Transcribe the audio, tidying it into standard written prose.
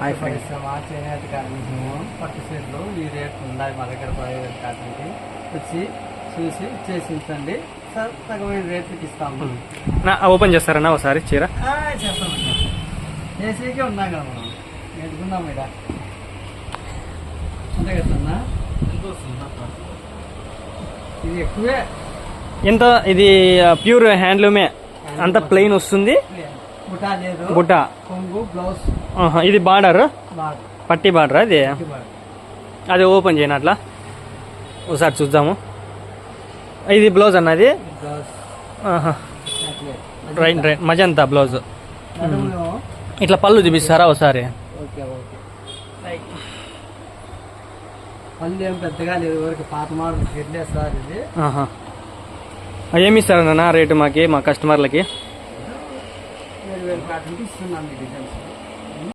పరిశ్రమ చేనేత కార్మికము పట్టు సీట్లు ఈ రేట్ ఉన్నాయి మా దగ్గర 10,000 కాటన్కి వచ్చి చూసి చేసి ఉంచండి సార్ తగ్గమైన రేట్లకి ఇస్తాము. ఓపెన్ చేస్తారన్నా ఒకసారి చీర? చేస్తామండి, ఏసీకే ఉన్నాం కదా మనం ఎదుగున్నాం ఇక్కడ అంతే కదన్నా. ఇది ఎక్కువే, ఎంత ఇది ప్యూర్ హ్యాండ్లూమే, అంత ప్లెయిన్ వస్తుంది. బుటా లేదు, బుటా కొంగు బ్లౌజ్. ఇది బార్డర్, బాగా పట్టి బార్డర్. అది అది ఓపెన్ చేయను అట్లా ఒకసారి చూద్దాము. ఇది బ్లౌజ్ అన్నది రైట్ రైట్ మజంతా బ్లౌజ్. ఇట్లా పళ్ళు చూపిస్తారా ఒకసారి? పళ్ళు ఏం పెద్దగా లేదు, వరకు పాత మోడల్ గిడ్లే సార్ ఇది. ఏమి ఇస్తారన్నా రేటు మాకి, మా కస్టమర్లకి? 7,000 కాటన్కి ఇస్తున్నాం ఈ డిజైన్స్.